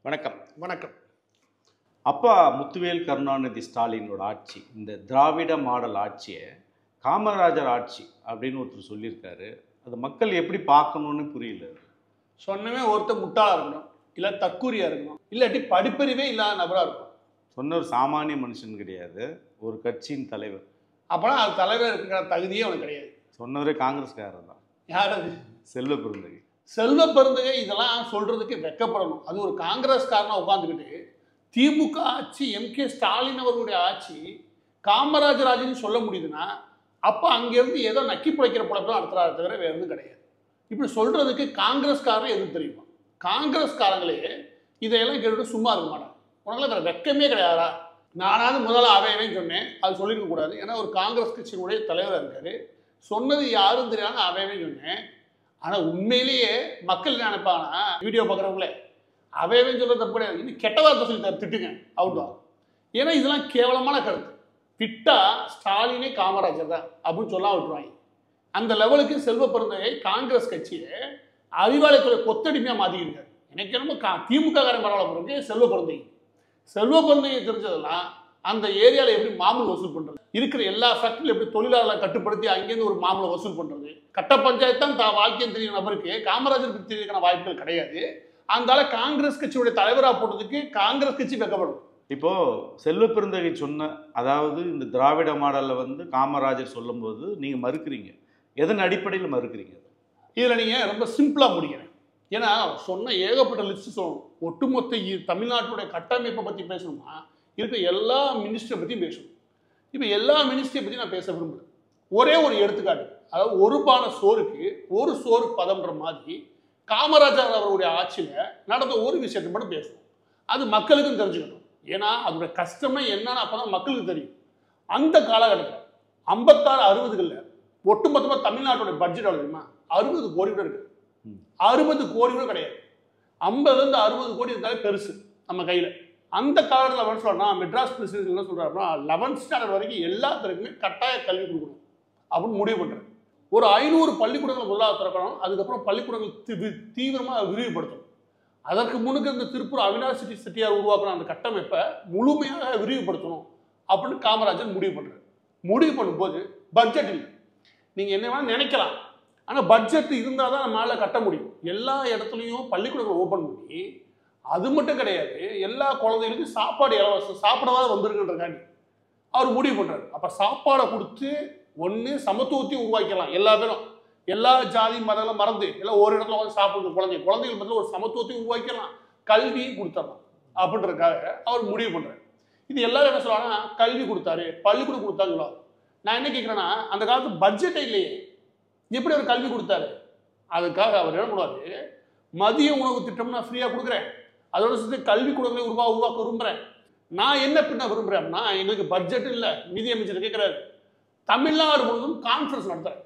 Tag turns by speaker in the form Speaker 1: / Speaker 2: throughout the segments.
Speaker 1: வணக்கம்.
Speaker 2: வணக்கம்.
Speaker 1: அப்பா முத்துவேல் கருணாநிதி ஸ்டாலினோட ஆட்சி, இந்த திராவிட மாடல் ஆட்சியை காமராஜர் ஆட்சி அப்படின்னு ஒருத்தர் சொல்லியிருக்காரு. அது மக்கள் எப்படி பார்க்கணும்னு புரியல.
Speaker 2: சொன்னவே ஒருத்தர் முட்டாளாக இருக்கணும், இல்லை தற்கூரியாக இருக்கணும், இல்லாட்டி படிப்பறிவே இல்லாத நபராக இருக்கும்.
Speaker 1: சொன்ன ஒரு சாமானிய மனுஷன் கிடையாது, ஒரு கட்சியின் தலைவர்.
Speaker 2: அப்போனா அது தலைவர் இருக்கிற தகுதியே அவனுக்கு கிடையாது.
Speaker 1: சொன்னவரே காங்கிரஸ்காரர் தான்.
Speaker 2: யார் அது?
Speaker 1: செல்வ பெருந்தகை.
Speaker 2: செல்வ பெருந்தகை இதெல்லாம் சொல்றதுக்கு வெக்கப்படணும். அது ஒரு காங்கிரஸ்காரனா உட்காந்துக்கிட்டு திமுக ஆட்சி, MK ஸ்டாலின் அவர்களுடைய ஆட்சி காமராஜர் ஆட்சின்னு சொல்ல முடியுதுன்னா அப்போ அங்கேருந்து ஏதோ நக்கி பிழைக்கிற பிழைப்பெல்லாம் நடத்துறாரு தவிர வேறு எதுவும் கிடையாது. இப்படி சொல்றதுக்கு காங்கிரஸ்காரன் எதுவும் தெரியுமா? காங்கிரஸ்காரங்களே இதையெல்லாம் கேட்டுட்டு சும்மா இருக்க மாட்டாங்க. உனக்குலாம் வேறு வெக்கமே கிடையாதா? நானாவது முதல்ல அவையவேன்னு சொன்னேன், அது சொல்லியிருக்க கூடாது. ஏன்னா ஒரு காங்கிரஸ் கட்சியினுடைய தலைவராக இருக்காரு. சொன்னது யாரும் தெரியாமல் அவையவேன்னு சொன்னேன். ஆனால் உண்மையிலேயே மக்கள் என்ன நினைப்பாங்கன்னா, வீடியோ பார்க்குறவங்களே அவையவே சொல்ல தப்பு கிடையாது, இன்னும் கெட்ட வார்த்தை சொல்லி திட்டுங்க அவுட்டும். ஏன்னா இதெல்லாம் கேவலமான கருத்து. திட்டா ஸ்டாலினே காமராஜர் தான் அப்படின்னு சொல்ல விட்டுருவாங்க. அந்த லெவலுக்கு செல்வ பெருந்தகை காங்கிரஸ் கட்சியை அறிவாலயத்துறை கொத்தடிமையாக மாற்றிக்கிருக்காரு. எனக்கு என்னமோ திமுக காரன் பரவாயில்ல பிறகு செல்வ பெருந்தகை தெரிஞ்சதெல்லாம் அந்த ஏரியாவில் எப்படி மாமூல் வசூல் பண்ணுறது, இருக்கிற எல்லா ஃபேக்டரியில் எப்படி தொழிலாளர்களை கட்டுப்படுத்தி அங்கேருந்து ஒரு மாமூலை வசூல் பண்ணுறது, கட்ட பஞ்சாயத்து தான் தான் வாழ்க்கையும் தெரியும் நபருக்கு காமராஜருக்கு தெரியறதுக்கான வாய்ப்புகள் கிடையாது. அதனால காங்கிரஸ் கட்சியுடைய தலைவராக போட்டதுக்கு காங்கிரஸ் கட்சி வெக்கப்படும்.
Speaker 1: இப்போ செல்வ பெருந்தகை சொன்ன, அதாவது இந்த திராவிட மாடலில் வந்து காமராஜர் சொல்லும்போது நீங்கள் மறுக்கிறீங்க. எதன் அடிப்படையில் மறுக்கிறீங்க?
Speaker 2: இதில் நீங்கள் ரொம்ப சிம்பிளாக முடிக்கிறேன். ஏன்னா சொன்ன ஏகப்பட்ட லிஸ்ட் சொல்லணும். ஒட்டுமொத்த தமிழ்நாட்டுடைய கட்டமைப்பை பற்றி பேசணும்னா இருக்கிற எல்லா மினிஸ்டரை பற்றியும் பேசணும். இப்போ எல்லா மினிஸ்டரை பற்றி நான் பேச விரும்புகிறேன். ஒரே ஒரு எடுத்துக்காட்டு, அதாவது ஒரு பானை சோறுக்கு ஒரு சோறு பதம்ன்ற மாதிரி காமராஜர் அவருடைய ஆட்சியில் நடந்த ஒரு விஷயத்தை மட்டும் பேசணும். அது மக்களுக்கும் தெரிஞ்சுக்கணும். ஏன்னா அதோட கஷ்டமே என்னன்னு அப்போ தான் மக்களுக்கு தெரியும். அந்த காலகட்டத்தில் 56-60களில் ஒட்டுமொத்தமாக தமிழ்நாட்டுடைய பட்ஜெட் எவ்வளோ தெரியுமா? 60 கோடி கூட இருக்குது. 60 கோடி கூட கிடையாது. 50லேருந்து 60 கோடி இருந்தாலே பெருசு நம்ம கையில். அந்த காலத்தில் என்ன சொல்கிறா, மெட்ராஸ் பிரசிடென்சி என்ன சொல்கிறாருன்னா 11th ஸ்டாண்டர்ட் வரைக்கும் எல்லாத்துக்குமே கட்டாய கல்வி கொடுக்கணும் அப்படின்னு முடிவு பண்ணுறாரு. ஒரு 500 பள்ளிக்கூடங்கள் முதலாக திறக்கணும். அதுக்கப்புறம் பள்ளிக்கூடங்கள் தீவிரமாக விரிவுபடுத்தணும். அதற்கு முன்னுக்கு இந்த திருப்பூர் அவினாசி செட்டியார் உருவாக்கணும் அந்த கட்டமைப்பை முழுமையாக விரிவுபடுத்தணும் அப்படின்னு காமராஜர் முடிவு பண்ணுறாரு. முடிவு பண்ணும்போது பட்ஜெட் இல்லை. நீங்கள் என்ன வேணால் நினைக்கலாம், ஆனால் பட்ஜெட் இருந்தால் தான் நம்மளால் கட்ட முடியும். எல்லா இடத்துலையும் பள்ளிக்கூடங்கள் ஓப்பன் பண்ணி, அது மட்டும் கிடையாது, எல்லா குழந்தைகளுக்கும் சாப்பாடு இலவசம், சாப்பிடவாத வந்துருக்குன்றக்காண்டி அவர் முடிவு பண்ணுறாரு. அப்போ சாப்பாடை கொடுத்து ஒன்று சமத்துவத்தையும் உருவாக்கலாம். எல்லா பேரும் எல்லா ஜாதி மதங்களும் மறந்து எல்லாம் ஒரு இடத்துல வந்து சாப்பிடுற குழந்தைகள் மத்தியில் ஒரு சமத்துவத்தையும் உருவாக்கலாம், கல்வியும் கொடுத்துடலாம் அப்படின்றதுக்காக அவர் முடிவு பண்ணுறாரு. இது எல்லாரும் என்ன சொல்லுவாங்கன்னா, கல்வி கொடுத்தாரு, பள்ளிக்கூடம் கொடுத்தாங்களோ. நான் என்ன கேட்குறேன்னா, அந்த காலத்து பட்ஜெட்டே இல்லையே, எப்படி அவர் கல்வி கொடுத்தாரு? அதுக்காக அவர் என்ன பண்ணுவார், மதிய உணவு திட்டம் நான் ஃப்ரீயாக கொடுக்குறேன், அதோட சேர்த்து கல்வி கூடங்களை உருவாக்க விரும்புகிறேன். நான் என்ன பின்ன விரும்புகிறேன் அப்படின்னா, எங்களுக்கு பட்ஜெட் இல்லை, நிதி அமைச்சர் கேட்குறாரு, தமிழ்நாடு முழுவதும் கான்ஃபரன்ஸ் நடத்துறாரு.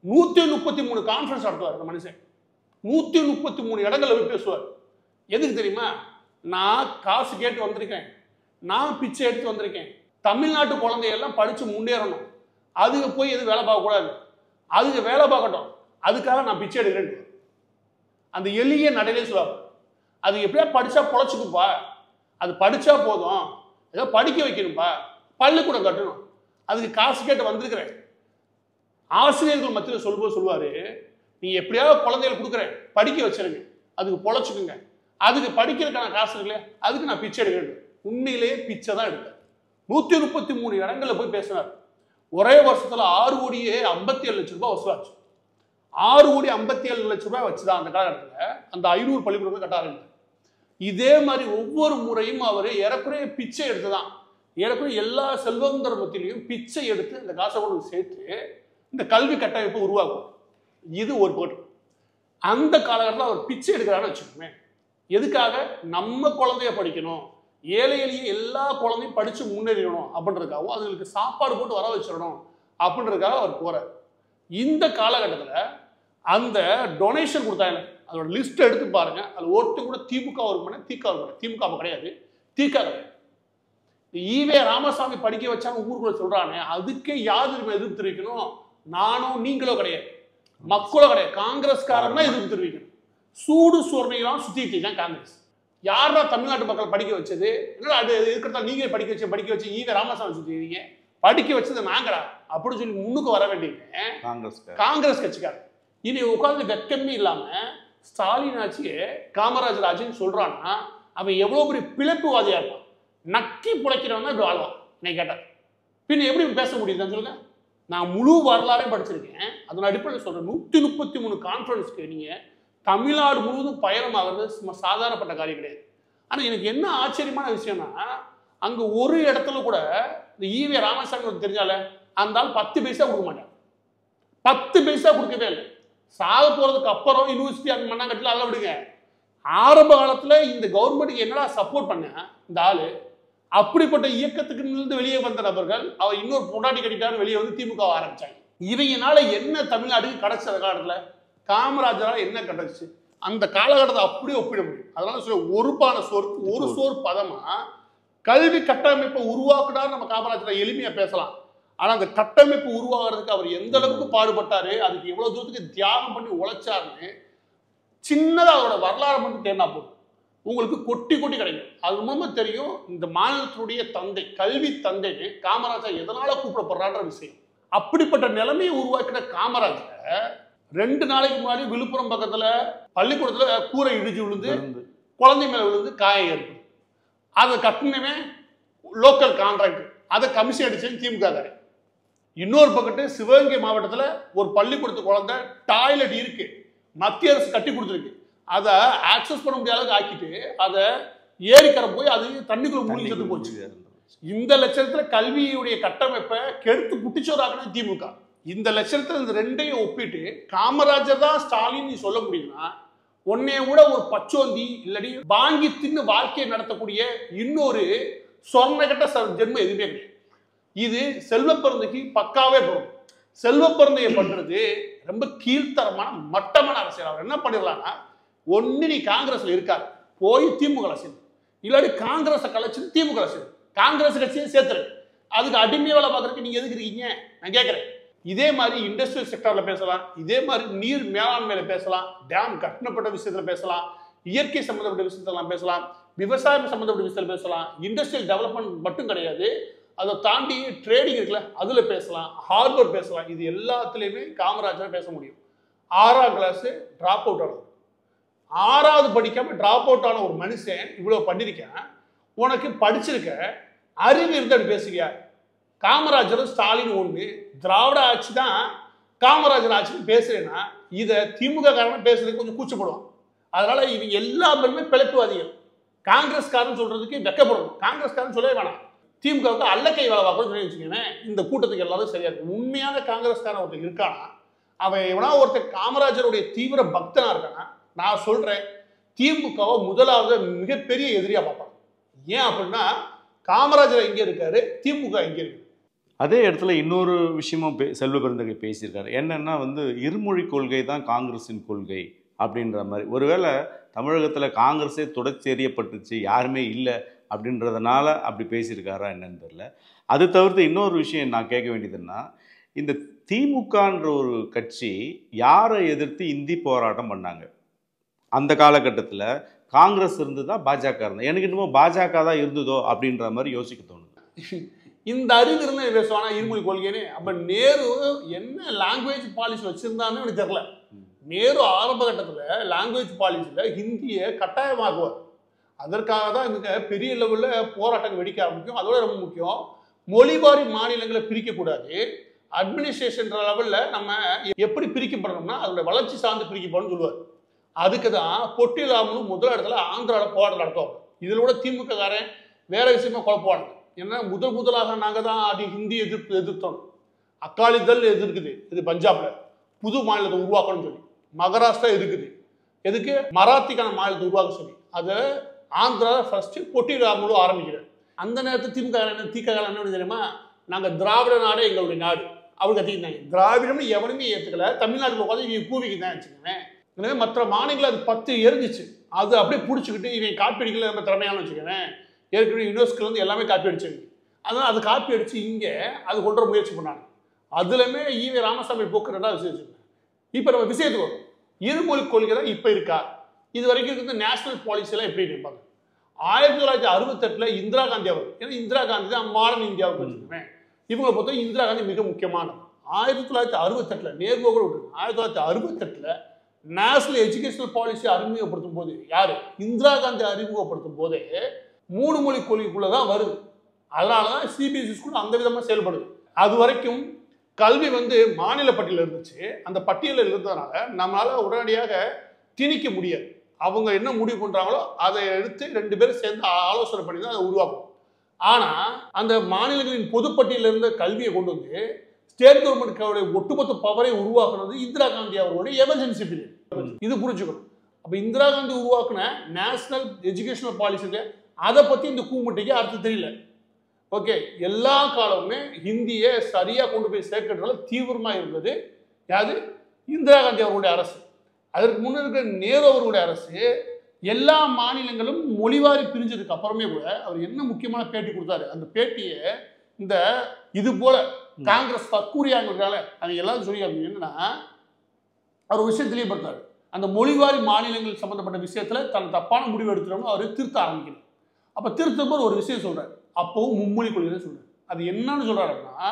Speaker 2: 133 கான்ஃபரன்ஸ் நடத்துவார் அந்த மனுஷன். 133 இடங்களில் போய் பேசுவார். எதுக்கு தெரியுமா? நான் காசு கேட்டு வந்திருக்கேன், நான் பிச்சை எடுத்து வந்திருக்கேன், தமிழ்நாட்டு குழந்தையெல்லாம் படித்து முன்னேறணும், அதுக்கு போய் எதுவும் வேலை பார்க்கக்கூடாது, அதுக்கு வேலை பார்க்கட்டும், அதுக்காக நான் பிச்சை எடுக்கிறேன். அந்த எளிய நடையிலே சொல்லுவாங்க. அது எப்படியா படித்தா பொழைச்சிக்குப்பா, அது படித்தா போதும், ஏதோ படிக்க வைக்கணும்ப்பா, பள்ளிக்கூடம் கட்டணும், அதுக்கு காசு கேட்டு வந்திருக்கிறேன். ஆசிரியர்கள் மத்தியில் சொல்லுவார், நீங்கள் எப்படியாவது குழந்தைகள் கொடுக்குறேன், படிக்க வச்சிருங்க, அதுக்கு பொழைச்சிக்குங்க, அதுக்கு படிக்கிறதுக்கான காசு இல்லையா, அதுக்கு நான் பிச்சை எடுக்கிறேன். உண்மையிலேயே பிச்சை தான் எடுத்தேன். 133 இடங்களில் போய் பேசினார். ஒரே வருஷத்தில் 6,57,00,000 வசூலாச்சு. 6,57,00,000 வச்சுதான் அந்த காலகட்டத்தில் அந்த 500 பள்ளிக்கூடங்கள் கட்ட ஆரம்பித்தார். இதே மாதிரி ஒவ்வொரு முறையும் அவர் ஏறக்குறைய பிச்சை எடுத்து தான், ஏறக்குறைய எல்லா செல்வந்தர் மத்தியிலையும் பிச்சை எடுத்து இந்த காசை கொண்டு சேர்த்து இந்த கல்வி கட்டமைப்பை உருவாக்கும். இது ஒரு போட்டு. அந்த காலகட்டத்தில் அவர் பிச்சை எடுக்கிறான்னு வச்சுக்கோமே. எதுக்காக? நம்ம குழந்தைய படிக்கணும், ஏழை எளிய எல்லா குழந்தையும் படித்து முன்னேறணும் அப்படின்றதுக்காகவும், அதுங்களுக்கு சாப்பாடு போட்டு வர வச்சிடணும் அப்படின்றதுக்காக அவர் போகிறார். இந்த காலகட்டத்தில் அந்த டொனேஷன் கொடுத்தாங்க, அதோட லிஸ்ட் எடுத்து பாருங்க. அது ஒருத்தர் கூட திமுக திமுக கிடையாது, கிடையாது. ஈவே ராமசாமி படிக்க வச்சாங்க ஊருக்குள்ள சொல்றானே, அதுக்கே யாரு எதிர்ப்பு தெரிவிக்கணும்? நானும் நீங்களோ கிடையாது, மக்களோ கிடையாது, காங்கிரஸ்காரன் தான் எதிர்ப்பு தெரிவிக்கணும். சூடு சொர்ணையெல்லாம் சுத்திட்டு இருக்கான் காங்கிரஸ். யாரா தமிழ்நாட்டு மக்கள் படிக்க வச்சது? என்னடா அது இருக்கிறதா நீங்களே படிக்க வச்சு ஈவே ராமசாமி சுத்திக்கிறீங்க, படிக்க வச்சது நாங்கடா அப்படின்னு சொல்லி முன்னுக்கு வர வேண்டியது காங்கிரஸ் கட்சிக்கார. இனி உட்கார்ந்து வெக்கமே இல்லாம ஸ்டாலின் ஆட்சியே காமராஜர் ஆட்சின்னு சொல்றான்னா அவன் எவ்வளவு பெரிய பிழைப்புவாதியா இருப்பான். நக்கி புழைக்கிறவன் தான் இப்படி வாழ்வான். என்னை கேட்டார் பின்ன எப்படி பேச முடியுதுன்னு சொல்லுங்க. நான் முழு வரலாறே படிச்சிருக்கேன். அதன் அடிப்படையில் சொல்றேன், 133 கான்ஃபரன்ஸ்க்கு நீங்க தமிழ்நாடு முழுவதும் பயணமாகிறது சும்மா சாதாரணப்பட்ட காரியம் கிடையாது. ஆனால் எனக்கு என்ன ஆச்சரியமான விஷயம்னா, அங்கே ஒரு இடத்துல கூட இந்த ஈவே ராமசாமி தெரிஞ்சால அந்த ஆள் 10 பைசா கொடுக்க மாட்டான். 10 பைசா கொடுக்கவே இல்லை. சாக போகிறதுக்கு அப்புறம் யூனிவர்சிட்டி அந்த மண்ணாங்கட்டில் அதெல்லாம் விடுங்க. ஆரம்ப காலத்தில் இந்த கவர்மெண்ட்டுக்கு என்னடா சப்போர்ட் பண்ண இந்த ஆள், அப்படிப்பட்ட இயக்கத்துக்கு இருந்து வெளியே வந்த நபர்கள் அவர் இன்னொரு பொண்டாட்டி கட்டிட்டாரு வெளியே வந்து திமுக ஆரம்பிச்சாங்க. இவங்கனால என்ன தமிழ்நாட்டுக்கு கிடைச்ச காலத்தில், காமராஜரால் என்ன கிடைச்சு அந்த காலகட்டத்தை அப்படியே ஒப்பிட முடியும். அதனால சொல்ல ஒரு பானை சோறுக்கு ஒரு சோறு பதமா கல்வி கட்டமைப்பை உருவாக்குனார். நம்ம காமராஜரை எளிமையா பேசலாம். ஆனா அந்த கட்டமைப்பு உருவாகிறதுக்கு அவர் எந்த அளவுக்கு பாடுபட்டாரு, அதுக்கு எவ்வளவு தூரத்துக்கு தியாகம் பண்ணி உழைச்சாருன்னு சின்னதாக அவரோட வரலாறு மட்டும் தேர்னா போதும், உங்களுக்கு கொட்டி கொட்டி கிடைக்கும். அது மூலமா தெரியும் இந்த மாநிலத்தினுடைய தந்தை, கல்வி தந்தைன்னு காமராஜர் எதனால கூப்பிடப்படுறான்ற விஷயம். அப்படிப்பட்ட நிலைமையை உருவாக்கின காமராஜரை 2 நாளைக்கு முன்னாடி விழுப்புரம் பக்கத்துல பள்ளிக்கூடத்துல கூரை இடிஞ்சு விழுந்து குழந்தை மேல விழுந்து காயம் ஏற்படும். அதை கட்டினவே லோக்கல் கான்ட்ராக்டர், அதை கமிஷன் அடிச்சது திமுக. இன்னொரு பக்கத்து சிவகங்கை மாவட்டத்தில் ஒரு பள்ளிக்கூடத்து குழந்தை டாய்லெட் இருக்கு, மத்திய அரசு கட்டி கொடுத்துருக்கு, அதை ஆக்சஸ் பண்ண முடியாத அளவுக்கு ஆக்கிட்டு அதை ஏரிக்கரை போய் அது தண்ணிக்குள்ள மூழ்கி செத்து போச்சு. இந்த லட்சணத்துல கல்வியுடைய கட்டமைப்பை கெடுத்து புட்டிச்சோராக்குன திமுக. இந்த லட்சணத்துல இந்த ரெண்டையும் ஒப்பிட்டு காமராஜர் தான் ஸ்டாலின் நீ சொல்ல முடியும்னா, உன்னைய கூட ஒரு பச்சோந்தி இல்லாடி வாங்கி தின்னு வாழ்க்கையை நடத்தக்கூடிய இன்னொரு சொர்ணகட்ட ஜென்மம் எதுவுமே கிடையாது. இது செல்வ பிறந்தைக்கு பக்காவே போகும். செல்வ பிறந்தையை பண்றது ரொம்ப கீழ்த்தரமான மட்டமான அரசியல். அவர் என்ன பண்ணிடலாம்னா, ஒன்னு நீ காங்கிரஸ்ல இருக்காரு போய் திமுக சேர்ந்து, இல்லாட்டி காங்கிரஸை கலைச்சு திமுக சேர்ந்து காங்கிரஸ் கட்சியை சேர்த்துரு. அதுக்கு அடிமை வேலை பார்க்கறதுக்கு நீங்க எதுக்கு இருக்கீங்க நான் கேட்கிறேன். இதே மாதிரி இண்டஸ்ட்ரியல் செக்டர்ல பேசலாம், இதே மாதிரி நீர் மேலாண்மையில பேசலாம், டேம் கட்டணப்பட்ட விஷயத்துல பேசலாம், இயற்கை சம்பந்தப்பட்ட விஷயத்தெல்லாம் பேசலாம், விவசாயம் சம்பந்தப்பட்ட விஷயத்துல பேசலாம். இண்டஸ்ட்ரியல் டெவலப்மெண்ட் மட்டும் கிடையாது, அதை தாண்டி ட்ரேடிங் இருக்குல்ல அதுல பேசலாம், ஹார்பர் பேசலாம். இது எல்லாத்துலேயுமே காமராஜர் பேச முடியும். 6ஆம் கிளாஸ் டிராப் அவுட் ஆனது, 6வது படிக்காம டிராப் அவுட் ஆன ஒரு மனுஷன் இவ்வளவு பண்ணிருக்கேன். உனக்கு படிச்சிருக்க அறிவு இருந்தா பேசுறியா? காமராஜரும் ஸ்டாலின் ஒண்ணு, திராவிட ஆட்சி தான் காமராஜர் ஆட்சின்னு பேசுறேன்னா இதை திமுக காரணம் பேசுறதுக்கு கொஞ்சம் கூச்சப்படுவான். அதனால இவங்க எல்லா பேருமே பிழைப்புவாதிகள். காங்கிரஸ்காரன் சொல்றதுக்கு வெக்கப்படணும், காங்கிரஸ்காரன் சொல்லவே வேணாம். திமுகவுக்கு அல்லக்கை வேலை பார்க்கணும்னு சொல்லி வச்சுக்கோங்க, இந்த கூட்டத்துக்கு எல்லாரும் சரியா இருக்கும். உண்மையான காங்கிரஸ்காரன் ஒருத்தர் இருக்கானா, அவன் எவனா ஒருத்தர் காமராஜருடைய தீவிர பக்தனா இருக்கானா, நான் சொல்றேன் திமுகவை முதலாவது மிகப்பெரிய எதிரியா பார்ப்பாங்க. ஏன் அப்படின்னா காமராஜர் எங்கே இருக்காரு, திமுக எங்கே இருக்கு.
Speaker 1: அதே இடத்துல இன்னொரு விஷயமும் செல்வ பெருந்தகை பேசியிருக்காரு. என்னன்னா இருமொழி கொள்கை தான் காங்கிரஸின் கொள்கை அப்படின்ற மாதிரி. ஒருவேளை தமிழகத்தில் காங்கிரஸே தொடர்ச்சி எறியப்பட்டுச்சு, யாருமே இல்லை அப்படின்றதுனால அப்படி பேசியிருக்காரா என்னன்னு தெரியல. அது தவிர்த்து இன்னொரு விஷயம் நான் கேட்க வேண்டியதுன்னா, இந்த திமுகன்ற ஒரு கட்சி யாரை எதிர்த்து இந்தி போராட்டம் பண்ணாங்க? அந்த காலகட்டத்தில் காங்கிரஸ் இருந்ததா பாஜக இருந்தா? எனக்கு இன்னமும் பாஜக தான் இருந்ததோ அப்படின்ற மாதிரி யோசிக்க தோணுது.
Speaker 2: இந்த அறிவு இருந்தா பேசுவானா இருமொழி கொள்கைன்னு? அப்ப நேரு என்ன லாங்குவேஜ் பாலிசி வச்சிருந்தான்னு எனக்கு தெரியல. நேரு ஆரம்ப கட்டத்தில் லாங்குவேஜ் பாலிசியில் ஹிந்தியை கட்டாயமாக்குவார். அதற்காக தான் இங்கே பெரிய லெவலில் போராட்டங்கள் வெடிக்க ஆரம்பிக்கும். அதோட ரொம்ப முக்கியம், மொழிவாரி மாநிலங்களை பிரிக்கக்கூடாது. அட்மினிஸ்ட்ரேஷன் லெவலில் நம்ம எப்படி பிரிக்கப்படணும்னா அதோட வளர்ச்சி சார்ந்து பிரிக்கப்படணும்னு சொல்லுவார். அதுக்கு தான் பொட்டிராமலும் முதல் இடத்துல ஆந்திராவில் போராட்டம் நடத்துவாங்க. இதில் கூட திமுக காரன் வேற விஷயமா குழப்பவாங்க. ஏன்னா முதலாக நாங்கள் தான் அது ஹிந்தி எதிர்த்தோம். அகாலிதள் எதிர்க்குது, இது பஞ்சாப்ல புது மாநிலத்தை உருவாக்கணும்னு சொல்லி. மகாராஷ்டிரா எதுக்குது, எதுக்கு மராத்திக்கான மாநிலத்தை உருவாக்க சொல்லி. அதை ஆந்திராவில் ஃபர்ஸ்ட் பொட்டிராமலு ஆரம்பிக்கிறார். அந்த நேரத்தில் திமுக என்ன தெரியுமா, நாங்கள் திராவிட நாடே எங்களுடைய நாடு அவங்க கத்திக்கிட்டாங்க. திராவிடம்னு எவனுமே ஏற்றுக்கல, தமிழ்நாட்டில் உட்காந்து இவங்க கூவிக்கு தான் வச்சுக்கோங்க. எனவே மற்ற மாநிலங்கள் அது 10 எரிஞ்சிச்சு. அது அப்படியே பிடிச்சிக்கிட்டு இவன் காப்பி அடிக்கல நம்ம திறமையான வச்சுக்கோங்க. ஏற்கனவே யூனிவர்சிட்டிலேருந்து எல்லாமே காப்பி அடிச்சாங்க. அதனால் அது காப்பி அடித்து இங்கே அது கொண்டு வர முயற்சி பண்ணாங்க. அதுலேயுமே ஈவே ராமசாமி போக்கு 2வது விஷயம் வச்சுக்கோங்க. இப்போ நம்ம விஷயத்துக்கு வரும், இருமொழி கொள்கை தான் இப்போ இருக்கா? இது வரைக்கும் இருக்கிற நேஷனல் பாலிசியெல்லாம் எப்படி இருப்பாங்க? 1968 இந்திரா காந்தி அவர், ஏன்னா இந்திரா காந்தி தான் மாடர்ன் இந்தியாவுக்கு வச்சுருக்கேன், இவங்களை பொறுத்த இந்திரா காந்தி மிக முக்கியமானது. 1968 நேரு கூட விட்டுருக்கு. 1968 நேஷனல் எஜுகேஷனல் பாலிசி அறிமுகப்படுத்தும் போது யாரு, இந்திரா காந்தி அறிமுகப்படுத்தும் போதே 3 மொழி கொள்கைக்குள்ளதான் வருது. அதனாலதான் சிபிஎஸ்இ ஸ்கூல் அந்த விதமா செயல்படுது. அது வரைக்கும் கல்வி மாநில பட்டியலில் இருந்துச்சு. அந்த பட்டியலில் இருந்ததுனால நம்மளால உடனடியாக திணிக்க முடியாது. அவங்க என்ன முடிவு பண்றாங்களோ அதை எடுத்து 2 பேரும் சேர்ந்து ஆலோசனை பண்ணி தான் அதை உருவாக்கும். ஆனா அந்த மாநிலங்களின் பொதுப்பட்டியலில் இருந்த கல்வியை கொண்டு வந்து ஸ்டேட் கவர்மெண்ட் ஒட்டுமொத்த பவரை உருவாக்குறது இந்திரா காந்தி அவர்களுடைய எமர்ஜென்சி பீரியட். இது புரிஞ்சுக்கணும். அப்ப இந்திரா காந்தி உருவாக்குன நேஷனல் எஜுகேஷனல் பாலிசி அதை பத்தி இந்த கூமுட்டைக்கு அர்த்தம் தெரியல. ஓகே, எல்லா காலமுமே ஹிந்தியை சரியா கொண்டு போய் சேர்க்கறதுல தீவிரமா இருந்தது யாரு, இந்திரா காந்தி அவர்களுடைய அரசு. அதற்கு முன்ன இருக்கிற நேரு அவர்களுடைய அரசு எல்லா மாநிலங்களும் மொழிவாரி பிரிஞ்சதுக்கு அப்புறமே கூட அவர் என்ன முக்கியமான பேட்டி கொடுத்தாரு. அந்த பேட்டியை இந்த இது போல காங்கிரஸ் கூறியாங்கிறதுனால அவங்க எல்லாரும் சொல்லி என்னன்னா அவர் விஷயம் தெளிவுபடுத்தாரு. அந்த மொழிவாரி மாநிலங்கள் சம்பந்தப்பட்ட விஷயத்துல தன் தப்பான முடிவு எடுத்துறவங்க அவர் திருத்த ஆரம்பிக்கணும். அப்ப திருத்தும் போது ஒரு விஷயம் சொல்றாரு, அப்பவும் மும்மொழி கொள்கை சொல்றாரு. அது என்னன்னு சொல்றாருன்னா,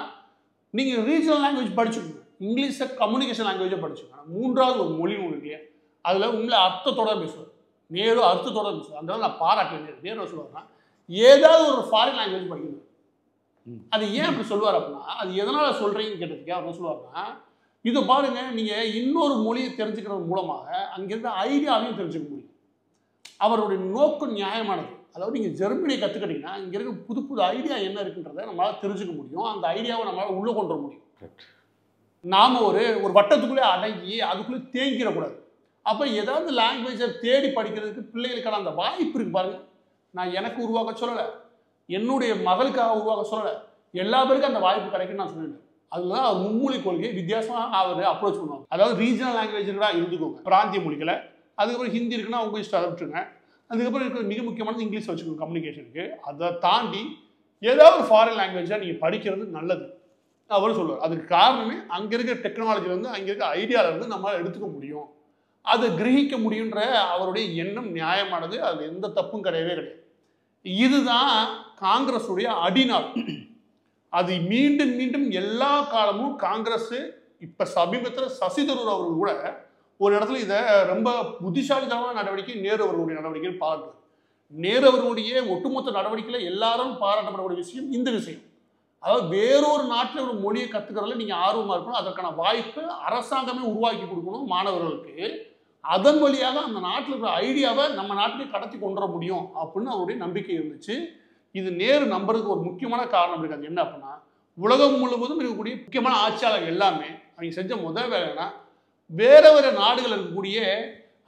Speaker 2: நீங்க ரீஜனல் லாங்குவேஜ் படிச்சுக்கோங்க, இங்கிலீஷை கம்யூனிகேஷன் லாங்குவேஜை படிச்சுக்கோங்க, 3வது ஒரு மொழி ஒன்று இல்லையா, அதுல உங்களை அர்த்தத்தோட பேசுவார். நேரு அர்த்தத்தோட பேசுவார். அந்த நான் பாராட்டுவேன். நேரு சொல்லுவாருன்னா ஏதாவது ஒரு ஃபாரின் லாங்குவேஜ் படிக்கணும். அது ஏன் அப்படி சொல்லுவார் அப்படின்னா, அது எதனால சொல்றீங்கன்னு கேட்டதுக்கு அவர் சொல்லுவாருன்னா, இது பாருங்க, நீங்க இன்னொரு மொழியை தெரிஞ்சுக்கிறது மூலமாக அங்கிருந்த ஐடியாவையும் தெரிஞ்சுக்க முடியும். அவருடைய நோக்கம் நியாயமானது. அதாவது நீங்க ஜெர்மனியை கத்துக்கிட்டீங்கன்னா இங்க இருக்க புது புது ஐடியா என்ன இருக்குன்றதை நம்மளால தெரிஞ்சுக்க முடியும். அந்த ஐடியாவை நம்மளால உள்ள கொண்டு வர முடியும். நாம ஒரு வட்டத்துக்குள்ளே அடங்கி அதுக்குள்ளே தேங்கிடக்கூடாது. அப்ப ஏதாவது லாங்குவேஜை தேடி படிக்கிறதுக்கு பிள்ளைகளுக்கான அந்த வாய்ப்பு இருக்கு பாருங்க. நான் எனக்கு உருவாக்க சொல்லலை, என்னுடைய மகளுக்காக உருவாக்க சொல்லலை, எல்லா பேருக்கும் அந்த வாய்ப்பு கிடைக்குன்னு நான் சொல்லிட்டேன். அதுதான் அவர் மும்மொழி கொள்கையை வித்தியாசமா அவர் அப்ரோச் பண்ணுவாங்க. அதாவது ரீஜனல் லாங்குவேஜ் இருந்துக்கோங்க, பிராந்திய மொழிகளை, அதுக்கப்புறம் ஹிந்தி இருக்குன்னா உங்க இஷ்டம் அதை விட்டுருங்க, அதுக்கப்புறம் இருக்கிற மிக முக்கியமானது இங்கிலீஷ் வச்சுக்கோங்க கம்யூனிகேஷனுக்கு. அதை தாண்டி ஏதாவது ஒரு ஃபாரின் லாங்குவேஜாக நீங்கள் படிக்கிறது நல்லது அவர் சொல்லுவார். அதுக்கு காரணமே அங்கே இருக்கிற டெக்னாலஜிலேருந்து அங்கே இருக்கிற ஐடியாவிலேருந்து நம்மளால் எடுத்துக்க முடியும், அதை கிரகிக்க முடியுன்ற அவருடைய எண்ணம் நியாயமானது. அதில் எந்த தப்பும் கிடையவே கிடையாது. இதுதான் காங்கிரஸுடைய அடிநாள். அது மீண்டும் மீண்டும் எல்லா காலமும் காங்கிரஸ், இப்போ சமீபத்தில் சசி தரூர் அவர்கள் கூட ஒரு இடத்துல இதை ரொம்ப புத்திசாலித்தனமான நடவடிக்கை நேரு அவர்களுடைய நடவடிக்கை பாராட்டுவார். நேரு அவர்களுடைய ஒட்டுமொத்த நடவடிக்கையில் எல்லாரும் பாராட்டப்படக்கூடிய விஷயம் இந்த விஷயம். அதாவது வேறொரு நாட்டில் ஒரு மொழியை கற்றுக்கிறதுல நீங்கள் ஆர்வமாக இருக்கணும், அதற்கான வாய்ப்பு அரசாங்கமே உருவாக்கி கொடுக்கணும் மாணவர்களுக்கு. அதன் வழியாக அந்த நாட்டில் இருக்கிற ஐடியாவை நம்ம நாட்டிலே கடத்தி கொண்டு வர முடியும் அப்படின்னு அவருடைய நம்பிக்கை இருந்துச்சு. இது நேரு நம்புறதுக்கு ஒரு முக்கியமான காரணம் இருக்காது. என்ன அப்படின்னா, உலகம் முழுவதும் இருக்கக்கூடிய முக்கியமான ஆட்சியாளர்கள் எல்லாமே அவங்க செஞ்ச முதல் வேலைன்னா வேற வேற நாடுகள் இருக்கக்கூடிய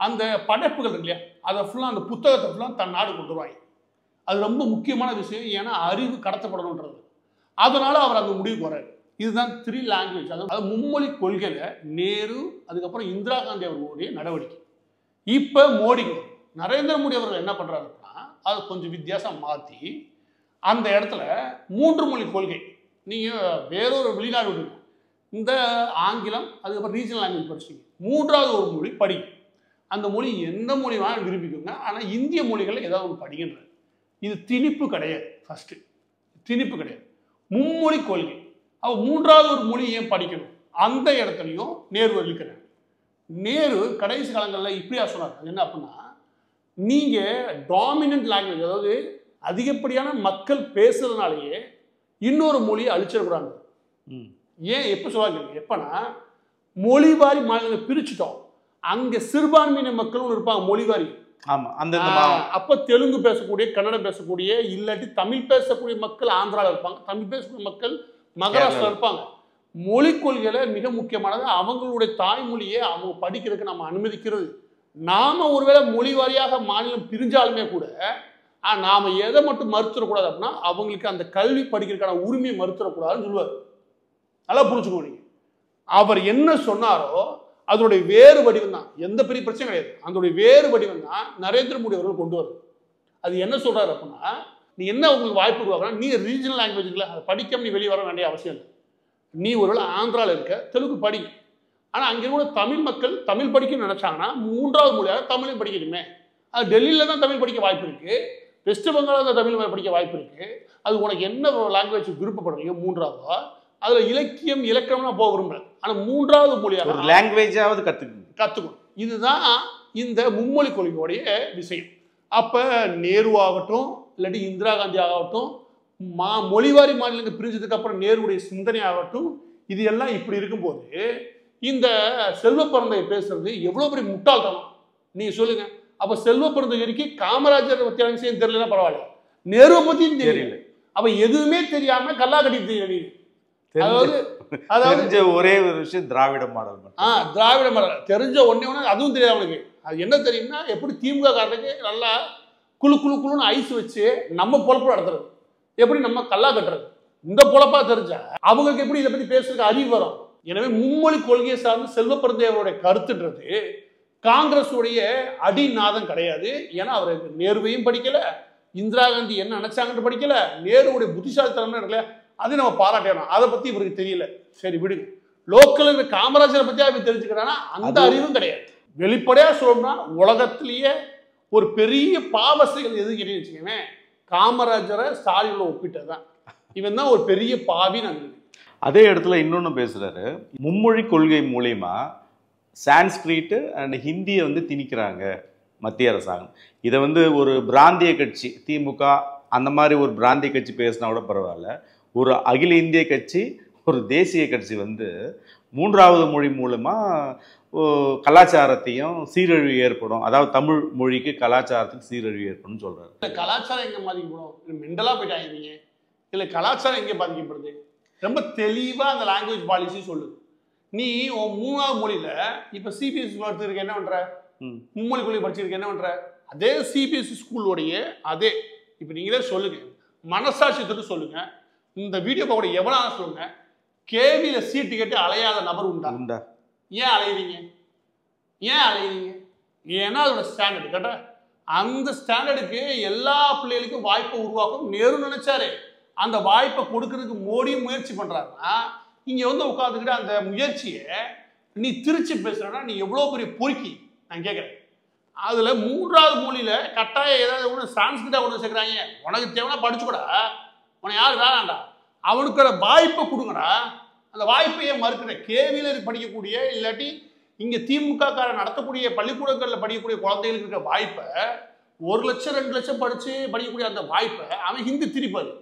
Speaker 2: அந்த படைப்புகள் இருக்கு இல்லையா, அதை ஃபுல்லாக அந்த புத்தகத்தை ஃபுல்லாக தன் நாடு கொண்டு வருவாங்க. அது ரொம்ப முக்கியமான விஷயம். ஏன்னா அறிவு கடத்தப்படணுன்றது. அதனால அவர் அந்த முடிவுக்கு வர்றாரு. இதுதான் 3 லாங்குவேஜ், அதாவது மும்மொழி கொள்கையில நேரு, அதுக்கப்புறம் இந்திரா காந்தி அவர்களுடைய நடவடிக்கை. இப்போ மோடி நரேந்திர மோடி அவர்கள் என்ன பண்றாருன்னா, அதை கொஞ்சம் வித்தியாசம் மாற்றி அந்த இடத்துல 3 மொழி கொள்கை. நீங்க வேறொரு வெளிநாடு விடுங்க, இந்த ஆங்கிலம் அதுக்கப்புறம் ரீஜனல் லாங்குவேஜ் படிச்சிங்க, 3வது ஒரு மொழி படிங்க. அந்த மொழி எந்த மொழி வேணாலும் விரும்பிக்கோங்க, ஆனால் இந்திய மொழிகளில் ஏதாவது ஒன்று படிக்கின்றது. இது திணிப்பு கிடையாது. ஃபர்ஸ்ட் திணிப்பு கிடையாது, மும்மொழி கொள்கை. அவ 3வது ஒரு மொழி ஏன் படிக்கணும், அந்த இடத்துலையும் நேரு இருக்கிறார். நேரு கடைசி காலங்களில் இப்படியா சொன்னார். அது என்ன அப்படின்னா, நீங்க டாமினன்ட் லாங்குவேஜ், அதாவது அதிகப்படியான மக்கள் பேசுறதுனாலேயே இன்னொரு மொழியை அழிச்சிடக்கூடாது. ஏன் எப்போ சொல்லுவாங்க, எப்பனா மொழிவாரி மாநிலங்களை பிரிச்சுட்டோம், அங்கே சிறுபான்மையின மக்களும் இருப்பாங்க மொழிவாரி.
Speaker 1: ஆமாம், அந்த
Speaker 2: அப்போ தெலுங்கு பேசக்கூடிய, கன்னடம் பேசக்கூடிய, இல்லாட்டி தமிழ் பேசக்கூடிய மக்கள் ஆந்திராவில் இருப்பாங்க, தமிழ் பேசக்கூடிய மக்கள் மகாராஷ்டிரா இருப்பாங்க. மொழி கொள்கையில மிக முக்கியமானது அவங்களுடைய தாய்மொழியை அவங்க படிக்கிறதுக்கு நம்ம அனுமதிக்கிறது. நாம ஒருவேளை மொழி வாரியாக மாநிலம் பிரிஞ்சாலுமே கூட நாம எதை மட்டும் மறுத்துடக்கூடாது அப்படின்னா, அவங்களுக்கு அந்த கல்வி படிக்கிறதுக்கான உரிமையை மறுத்துடக்கூடாதுன்னு சொல்லுவார். நல்லா புரிஞ்சுக்கணும். நீங்க அவர் என்ன சொன்னாரோ அதோடைய வேறு வடிவம் தான், எந்த பெரிய பிரச்சனை கிடையாது, அதோடைய வேறு வடிவம் தான் நரேந்திர மோடி அவர்கள் கொண்டு வருது. அது என்ன சொல்றாரு அப்படின்னா, நீ என்ன உங்களுக்கு வாய்ப்பு உருவாக்கணும், நீ ரீஜனல் லாங்குவேஜ்ல அதை படிக்காம நீ வெளியே வர வேண்டிய அவசியம் இல்லை. நீ ஒருவேளை ஆந்திராவில் இருக்க, தெலுங்கு படி. ஆனால் அங்கே கூட தமிழ் மக்கள் தமிழ் படிக்கணும்னு நினைச்சாங்கன்னா 3வது மொழியாக தமிழையும் படிக்கணுமே. அது டெல்லியில தான் தமிழ் படிக்க வாய்ப்பு இருக்கு, வெஸ்ட் பெங்காலில் தமிழ் படிக்க வாய்ப்பு இருக்கு. அது உனக்கு என்ன லாங்குவேஜ் விருப்பப்படுறீங்க மூன்றாவதோ அதில் இலக்கியம் இலக்கணம்னா போக விரும்பல. ஆனால் மூன்றாவது மொழியாக
Speaker 1: ஒரு லாங்குவேஜாவது
Speaker 2: கற்றுக்கணும். இதுதான் இந்த மும்மொழி கொள்கையோடைய விஷயம். அப்போ நேருவாகட்டும் இல்லாட்டி இந்திரா காந்தி ஆகட்டும் மொழிவாரி மாநிலங்கள் பிரிஞ்சதுக்கு அப்புறம் நேருடைய சிந்தனை ஆகட்டும் இது எல்லாம் இப்படி இருக்கும்போது இந்த செல்வ பிறந்தகை பேசுறது எவ்வளோ பெரிய முட்டாள்தனம் நீங்கள் சொல்லுங்க. அப்போ செல்வ பிறந்தகருக்கு காமராஜர் பற்றி விஷயம் தெரியலன்னா பரவாயில்ல, நேருவை பற்றியும் தெரியல. அப்போ எதுவுமே தெரியாம கல்லா கட்டி தெரியல.
Speaker 1: அதாவது ஒரே ஒரு விஷயம் திராவிட மாடல்.
Speaker 2: திராவிட மாடல் தெரிஞ்ச ஒண்ணே அதுவும் தெரியாது அவனுக்கு. அது என்ன தெரியும்னா எப்படி திமுக காரனுக்கு நல்லா குழு குழு குழுன்னு ஐஸ் வச்சு நம்ம பொழப்பு நடத்துறது, எப்படி நம்ம கல்லா கட்டுறது, இந்த பொழப்பா தெரிஞ்சா அவங்களுக்கு எப்படி இதை பத்தி பேசுறதுக்கு அறிவு வரும். எனவே மும்மொழி கொள்கையை சார்ந்து செல்வ பிறந்தகையோடைய கருத்துன்றது காங்கிரஸ் உடைய அடிநாதம் கிடையாது. ஏன்னா அவர் நேருவையும் படிக்கல, இந்திரா காந்தி என்ன நினைச்சாங்கன்னு படிக்கல, நேருடைய புத்திசாலித்தனம் இருக்குல்ல அதை நம்ம பாராட்டணும். அதை பத்தி இவருக்கு தெரியல, சரி விடுங்க. லோக்கல் காமராஜரை பத்தி அவர் தெரிஞ்சுக்கிறானா அந்த அறிவும் கிடையாது. வெளிப்படையா சொல்லணும்னா உலகத்திலேயே ஒரு பெரிய பாவசைகள் எது கேட்டீங்கன்னு காமராஜரை ஸ்டாலின்ல ஒப்பிட்டதான். இவன் தான் ஒரு பெரிய பாவி. நாங்கள்
Speaker 1: அதே இடத்துல இன்னொன்று பேசுறாரு, மும்மொழி கொள்கை மூலயமா சான்ஸ்கிரிட் அண்ட் ஹிந்தியை திணிக்கிறாங்க மத்திய அரசாங்கம். இதை ஒரு பிராந்திய கட்சி திமுக அந்த மாதிரி ஒரு பிராந்திய கட்சி பேசினா கூட பரவாயில்ல, ஒரு அகில இந்திய கட்சி ஒரு தேசிய கட்சி மூன்றாவது மொழி மூலமாக கலாச்சாரத்தையும் சீரழிவு ஏற்படும், அதாவது தமிழ் மொழிக்கு கலாச்சாரத்துக்கு சீரழிவு ஏற்படும் சொல்றாரு.
Speaker 2: கலாச்சாரம் எங்கே பாதிக்கப்படும்? மெண்டலாக போயிட்டாங்க. இல்லை கலாச்சாரம் எங்கே பாதிக்கப்படுது? ரொம்ப தெளிவாக அந்த லாங்குவேஜ் பாலிசி சொல்லுது. நீ உன் மூணாவது மொழியில் இப்போ சிபிஎஸ்சி படிச்சிருக்க என்ன பண்ணுற, மும்மொழி கொள்கை படிச்சிருக்க என்ன பண்ணுற, அதே சிபிஎஸ்சி ஸ்கூலோடைய அதே இப்போ நீங்களே சொல்லுங்க, மனசாட்சியத்துக்கு சொல்லுங்க, இந்த வீடியோ பார்க்க எவனாலும் சொல்லுங்க, கேவியில் சீட்டு கேட்டு அலையாத நபர் உண்டா? ஏன் அலையிறீங்க? ஏன்னா அதோட ஸ்டாண்டர்டு கேட்டா அந்த ஸ்டாண்டர்டுக்கு எல்லா பிள்ளைகளுக்கும் வாய்ப்பை உருவாக்கும் நேரு நினைச்சாரு. அந்த வாய்ப்பை கொடுக்கறதுக்கு மோடியும் முயற்சி பண்றாருன்னா இங்க உட்காந்துக்கிட்டு அந்த முயற்சியை நீ திருச்சி பேசுறனா நீ எவ்வளோ பெரிய பொறுக்கி நான் கேட்குறேன். அதுல மூன்றாவது மொழியில கட்டாயம் ஏதாவது ஒன்று சான்ஸ்கிரிட்டா கொண்டு சேர்க்குறாங்க. உனக்கு தேவைன்னா படிச்சுக்கூடா, உனக்கு யாரு வேணாண்டா, அவனுக்கு வாய்ப்பை கொடுங்கடா. அந்த வாய்ப்பையே மறுக்கிற கேவியில் படிக்கக்கூடிய இல்லாட்டி இங்கே திமுக காரன் நடத்தக்கூடிய பள்ளிக்கூடங்களில் படிக்கக்கூடிய குழந்தைகளுக்கு இருக்கிற வாய்ப்பை 1 லட்சம் 2 லட்சம் படிக்கக்கூடிய அந்த வாய்ப்பை அவன் ஹிந்தி திரிப்பாரு.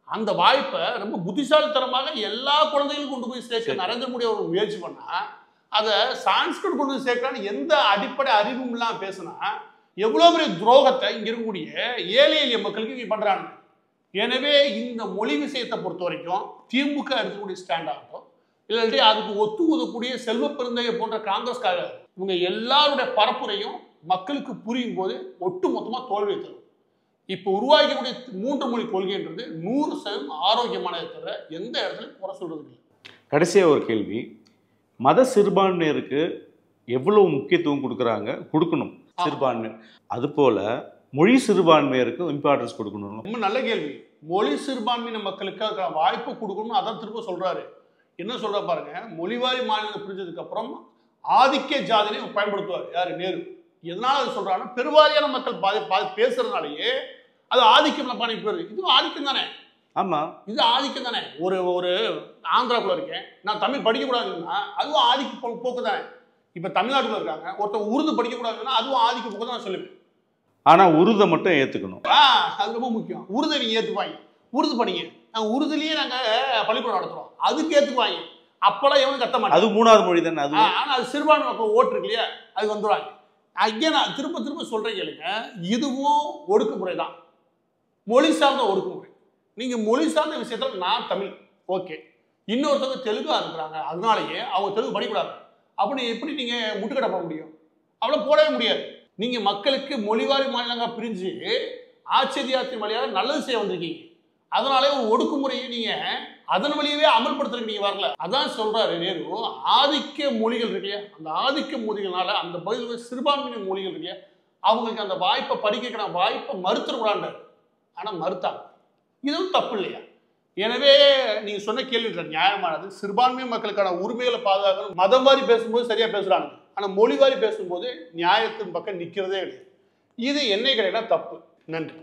Speaker 2: அந்த வாய்ப்பை ரொம்ப புத்திசாலித்தனமாக எல்லா குழந்தைகளுக்கும் கொண்டு போய் சேர்க்க நரேந்திர மோடி அவர் முயற்சி பண்ணா அதை சான்ஸ்கிரிட் கொண்டு போய் சேர்க்கலான்னு எந்த அடிப்படை அறிவும் இல்லாமல் பேசினா எவ்வளோ பெரிய துரோகத்தை இங்கே இருக்கக்கூடிய ஏழை எளிய மக்களுக்கு இங்கே பண்ணுறாங்க. எனவே இந்த மொழி விஷயத்தை பொறுத்த வரைக்கும் திமுக எடுக்கக்கூடிய ஸ்டாண்ட் ஆகட்டும் இல்லாட்டி அதுக்கு ஒத்து ஊதக்கூடிய செல்வ பெருந்தகை போன்ற காங்கிரஸ்காக இவங்க எல்லாருடைய பரப்புரையும் மக்களுக்கு புரியும் போது ஒட்டு மொத்தமாக தோல்வியை தரும். இப்போ உருவாக்கக்கூடிய 3 மொழி கொள்கைன்றது 100% ஆரோக்கியமானதை தவிர எந்த இடத்துலையும் குறை சொல்றது இல்லை.
Speaker 1: கடைசியாக ஒரு கேள்வி, மத சிறுபான்மையருக்கு எவ்வளவு முக்கியத்துவம் கொடுக்கணும் சிறுபான்மையர், அதுபோல மொழி சிறுபான்மையருக்கு இம்பார்ட்டன்ஸ் கொடுக்கணும்.
Speaker 2: ரொம்ப நல்ல கேள்வி. மொழி சிறுபான்மையின மக்களுக்கு வாய்ப்பு கொடுக்கணும், அதான் திரும்ப சொல்றாரு. என்ன சொல்ற பாருங்க, மொழிவாரி மாநிலத்தை பிரிஞ்சதுக்கு அப்புறம் ஆதிக்க ஜாதினை பயன்படுத்துவார் யாரு, நேரு. எதனால அது சொல்றாருன்னா பெருவாரியான மக்கள் பேசுறதுனாலேயே அது ஆதிக்கம் போயிருது. இதுவும் ஆதிக்கம் தானே.
Speaker 1: ஆமா, இது
Speaker 2: ஆதிக்கம் தானே. ஒரு ஆந்திராக்குள்ள இருக்கேன், நான் தமிழ் படிக்கக்கூடாதுன்னா அதுவும் ஆதிக்க போக்கு தானே. இப்ப தமிழ்நாட்டுல இருக்காங்க, ஒருத்தர் உருது படிக்கக்கூடாதுன்னா அதுவும் ஆதிக்க போக்கு தான் சொல்லுவேன்.
Speaker 1: ஆனா உருதை மட்டும் ஏத்துக்கணும்,
Speaker 2: அது ரொம்ப முக்கியம். உருதை நீங்க ஏத்துப்பாங்க, உருது படிங்க, நாங்க உருதுலயே நாங்க பள்ளிக்கூடம் நடத்துறோம், அதுக்கு ஏத்துக்குவாங்க. அப்பெல்லாம் எவனும் கத்த மாட்டாங்க,
Speaker 1: அது 3வது மொழி தானே. அது
Speaker 2: ஆனா அது சிறுபான்மை மக்கள் ஓட்டு இருக்கு இல்லையா, அது வந்துடுவாங்க. அங்கே நான் திரும்ப சொல்றேன் கேளுங்க, இதுவும் ஒடுக்குமுறை தான், மொழி சார்ந்த ஒடுக்குமுறை. நீங்க மொழி சார்ந்த விஷயத்துல நான் தமிழ் ஓகே, இன்னொருத்தவங்க தெலுங்கா இருக்கிறாங்க அதனாலயே அவங்க தெலுங்கு படிக்கூடாது அப்படின்னு எப்படி நீங்க முட்டுக்கடை போட முடியும்? அவ்வளவு போடவே முடியாது. நீங்க மக்களுக்கு மொழிவாரி மாநிலங்கள் பிரிஞ்சு ஆச்சரியாத்தின் வழியாக நல்லது செய்ய வந்திருக்கீங்க. அதனாலே ஒரு ஒடுக்குமுறையை நீங்க அதன் வழியவே அமல்படுத்துறதுக்கு நீங்க வரல. அதான் சொல்றாரு நேரு, ஆதிக்க மொழிகள் இருக்கையா, அந்த ஆதிக்க மொழிகள்னால அந்த பகுதியில் சிறுபான்மையின மொழிகள் இருக்கையா அவங்களுக்கு அந்த வாய்ப்பை படிக்கிற வாய்ப்பை மறுத்துக்கூடாண்டாரு. ஆனா மறுத்தாங்க, இதுவும் தப்பு இல்லையா? எனவே நீங்க சொன்ன கேள்வி நியாயமானது. சிறுபான்மை மக்களுக்கான உரிமைகளை பாதுகாக்கணும். மதம் வாரி பேசும்போது சரியா பேசுறாங்க, ஆனா மொழி வாரி பேசும்போது நியாயத்தின் பக்கம் நிக்கிறதே கிடையாது. இது என்ன கிடையாது தப்பு. நன்றி.